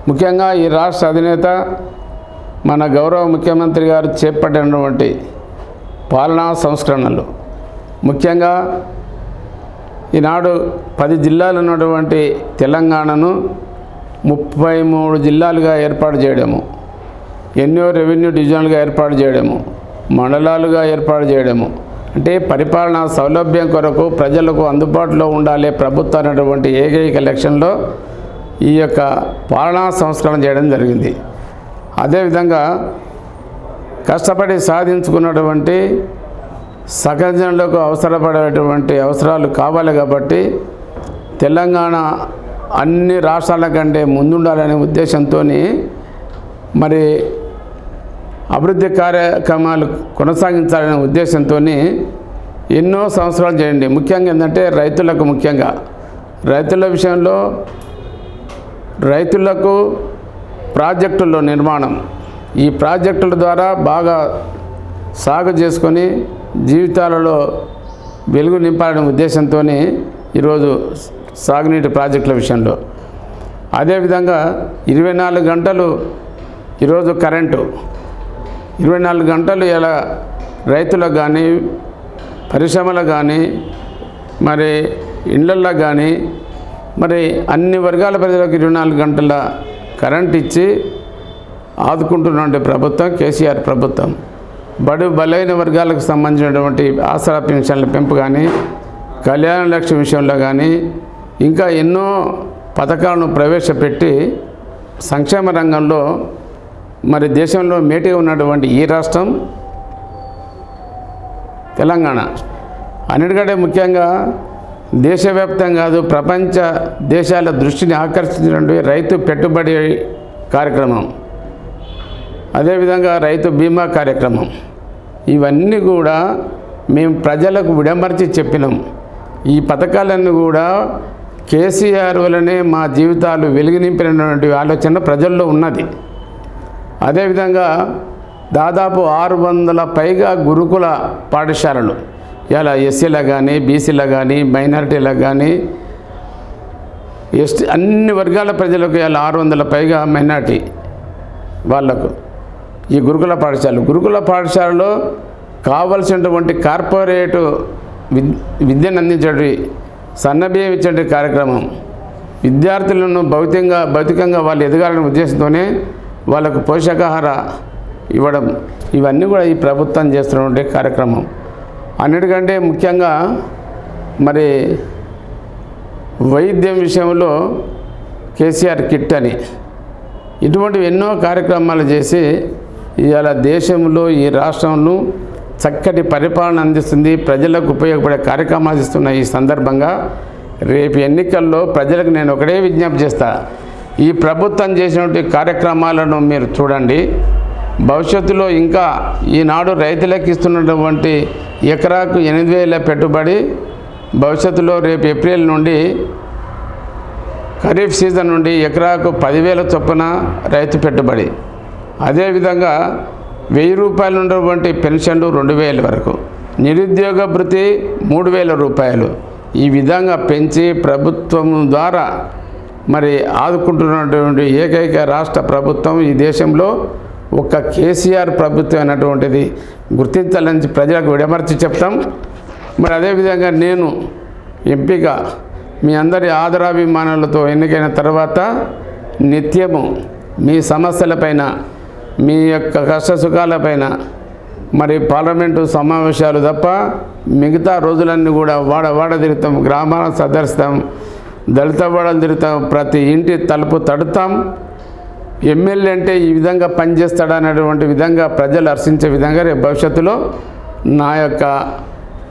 ముఖ్యంగా ఈ రాష్ట్ర అధినేత మన గౌరవ ముఖ్యమంత్రి గారు చేపట్టినటువంటి పాలనా సంస్కరణలు, ముఖ్యంగా ఈనాడు 10 జిల్లాలు ఉన్నటువంటి తెలంగాణను 33 జిల్లాలుగా ఏర్పాటు చేయడము, ఎన్నో రెవెన్యూ డివిజన్లుగా ఏర్పాటు చేయడము, మండలాలుగా ఏర్పాటు చేయడము, అంటే పరిపాలనా సౌలభ్యం కొరకు ప్రజలకు అందుబాటులో ఉండాలి ప్రభుత్వం అనేటువంటి ఏకైక లక్ష్యంలో ఈ యొక్క పాలనా సంస్కరణ చేయడం జరిగింది. అదేవిధంగా కష్టపడి సాధించుకున్నటువంటి సహజనులకు అవసరపడేటువంటి అవసరాలు కావాలి. కాబట్టి తెలంగాణ అన్ని రాష్ట్రాల కంటే ముందుండాలనే ఉద్దేశంతో మరి అభివృద్ధి కార్యక్రమాలు కొనసాగించాలనే ఉద్దేశంతో ఎన్నో సంవత్సరాలు చేయండి. ముఖ్యంగా ఏంటంటే రైతుల విషయంలో రైతులకు ప్రాజెక్టుల్లో నిర్మాణం, ఈ ప్రాజెక్టుల ద్వారా బాగా సాగు చేసుకొని జీవితాలలో వెలుగు నింపాలనే ఉద్దేశంతో ఈరోజు సాగునీటి ప్రాజెక్టుల విషయంలో, అదేవిధంగా 24 గంటలు ఈరోజు కరెంటు, 24 గంటలు ఇలా రైతులకు కానీ పరిశ్రమలకు కానీ మరి ఇళ్ళల్లో కానీ మరి అన్ని వర్గాల ప్రజలకు 24 గంటల కరెంట్ ఇచ్చి ఆదుకుంటున్నటువంటి ప్రభుత్వం కేసీఆర్ ప్రభుత్వం. బలైన వర్గాలకు సంబంధించినటువంటి ఆసరా పెన్షన్ల పెంపు కానీ, కళ్యాణ లక్ష్మి విషయంలో కానీ ఇంకా ఎన్నో పథకాలను ప్రవేశపెట్టి సంక్షేమ రంగంలో మరి దేశంలో మేటిగా ఉన్నటువంటి ఈ రాష్ట్రం తెలంగాణ అన్నిటికంటే ముఖ్యంగా దేశవ్యాప్తంగా కాదు ప్రపంచ దేశాల దృష్టిని ఆకర్షించినటువంటి రైతు పెట్టుబడి కార్యక్రమం, అదేవిధంగా రైతు బీమా కార్యక్రమం, ఇవన్నీ కూడా మేము ప్రజలకు విడమర్చి చెప్పినాం. ఈ పథకాలన్నీ కూడా కేసీఆర్ వల్లనే మా జీవితాలు వెలుగు నింపినటువంటి ఆలోచన ప్రజల్లో ఉన్నది. అదేవిధంగా దాదాపు 600 పైగా గురుకుల పాఠశాలలు ఇలా ఎస్సీలకు కానీ, బీసీలకు కానీ, మైనారిటీలకు కానీ, ఎస్టీ అన్ని వర్గాల ప్రజలకు ఇలా 600 పైగా మైనారిటీ వాళ్లకు ఈ గురుకుల పాఠశాలలో కావలసినటువంటి కార్పొరేటు విద్యను అందించే సన్నబియ్యం ఇచ్చే కార్యక్రమం, విద్యార్థులను భౌతికంగా వాళ్ళు ఎదగాలనే ఉద్దేశంతోనే వాళ్ళకు పోషకాహార ఇవ్వడం, ఇవన్నీ కూడా ఈ ప్రభుత్వం చేస్తున్నటువంటి కార్యక్రమం. అన్నిటికంటే ముఖ్యంగా మరి వైద్యం విషయంలో కేసీఆర్ కిట్ అని ఇటువంటివి ఎన్నో కార్యక్రమాలు చేసి ఇవాళ దేశంలో ఈ రాష్ట్రంలో చక్కటి పరిపాలన అందిస్తుంది, ప్రజలకు ఉపయోగపడే కార్యక్రమాలు ఇస్తున్న ఈ సందర్భంగా రేపు ఎన్నికల్లో ప్రజలకు నేను ఒకటే విజ్ఞప్తి చేస్తా, ఈ ప్రభుత్వం చేసినటువంటి కార్యక్రమాలను మీరు చూడండి. భవిష్యత్తులో ఇంకా ఈనాడు రైతులకు ఇస్తున్నటువంటి ఎకరాకు 8,000 పెట్టుబడి భవిష్యత్తులో రేపు ఏప్రిల్ నుండి ఖరీఫ్ సీజన్ నుండి ఎకరాకు 10,000 చొప్పున రైతు పెట్టుబడి, అదేవిధంగా 1,000 రూపాయలు ఉన్నటువంటి పెన్షన్లు 2,000 వరకు, నిరుద్యోగ భృతి 3,000 రూపాయలు, ఈ విధంగా పెంచి ప్రభుత్వం ద్వారా మరి ఆదుకుంటున్నటువంటి ఏకైక రాష్ట్ర ప్రభుత్వం ఈ దేశంలో ఒక్క కేసీఆర్ ప్రభుత్వం అన్నటువంటిది గుర్తించాలని ప్రజలకు విడమర్చి చెప్తాం. మరి అదేవిధంగా నేను ఎంపీగా మీ అందరి ఆదరాభిమానాలతో ఎన్నికైన తర్వాత నిత్యము మీ సమస్యలపైన, మీ యొక్క కష్టసుఖాలపైన మరి పార్లమెంటు సమావేశాలు తప్ప మిగతా రోజులన్నీ కూడా వాడ తిరుగుతాం, గ్రామాలను సందర్శిస్తాం, దళిత వాడలు తిరుగుతాం, ప్రతి ఇంటి తలుపు తడుతాం. ఎమ్మెల్యే అంటే ఈ విధంగా పనిచేస్తాడనేటువంటి విధంగా ప్రజలు హర్షించే విధంగా రేపు భవిష్యత్తులో నా యొక్క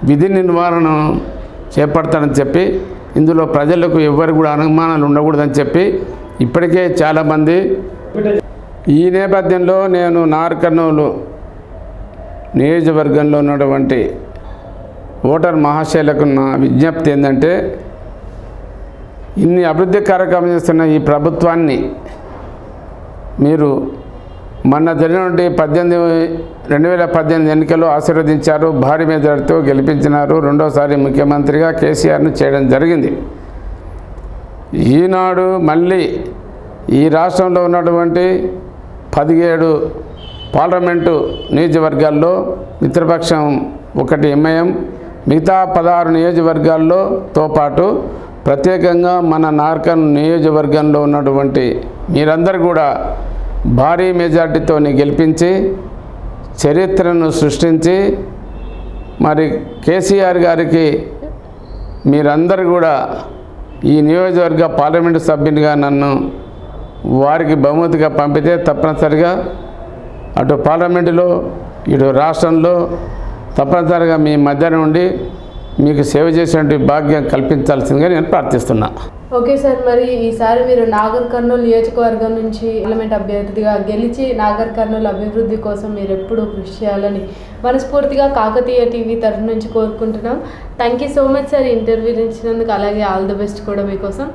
విధి నిర్వహణ చేపడతానని చెప్పి, ఇందులో ప్రజలకు ఎవరు కూడా అనుమానాలు ఉండకూడదని చెప్పి ఇప్పటికే చాలామంది. ఈ నేపథ్యంలో నేను నార్కర్నూలు నియోజకవర్గంలో ఉన్నటువంటి ఓటర్ మహాశయులకు నా విజ్ఞప్తి ఏంటంటే, ఇన్ని అభివృద్ధి కార్యక్రమం చేస్తున్న ఈ ప్రభుత్వాన్ని మీరు మొన్న జరిగినటువంటి 2018 ఎన్నికల్లో ఆశీర్వదించారు, భారీ మెజారిటీతో గెలిపించినారు, రెండోసారి ముఖ్యమంత్రిగా కేసీఆర్ను చేయడం జరిగింది. ఈనాడు మళ్ళీ ఈ రాష్ట్రంలో ఉన్నటువంటి 17 పార్లమెంటు నియోజకవర్గాల్లో మిత్రపక్షం 1 ఎంఐఎం, మిగతా 16 నియోజకవర్గాల్లోతో పాటు ప్రత్యేకంగా మన నార్కన్ నియోజకవర్గంలో ఉన్నటువంటి మీరందరూ కూడా భారీ మెజార్టీతో గెలిపించి చరిత్రను సృష్టించి మరి కేసీఆర్ గారికి మీరందరూ కూడా ఈ నియోజకవర్గ పార్లమెంటు సభ్యునిగా నన్ను వారికి బహుమతిగా పంపితే తప్పనిసరిగా అటు పార్లమెంటులో ఇటు రాష్ట్రంలో తప్పనిసరిగా మీ మధ్య నుండి మీకు సేవ చేసేటువంటి భాగ్యం కల్పించాల్సిందిగా నేను ప్రార్థిస్తున్నా. ఓకే సార్, మరి ఈసారి మీరు నాగర్ కర్నూలు నియోజకవర్గం నుంచి పార్లమెంట్ అభ్యర్థిగా గెలిచి నాగర్ కర్నూలు అభివృద్ధి కోసం మీరు ఎప్పుడూ కృషి చేయాలని మనస్ఫూర్తిగా కాకతీయ టీవీ తరఫు నుంచి కోరుకుంటున్నాం. Thank you so much sir interview ఇచ్చినందుకు, అలాగే ఆల్ ది బెస్ట్ కూడా మీకోసం.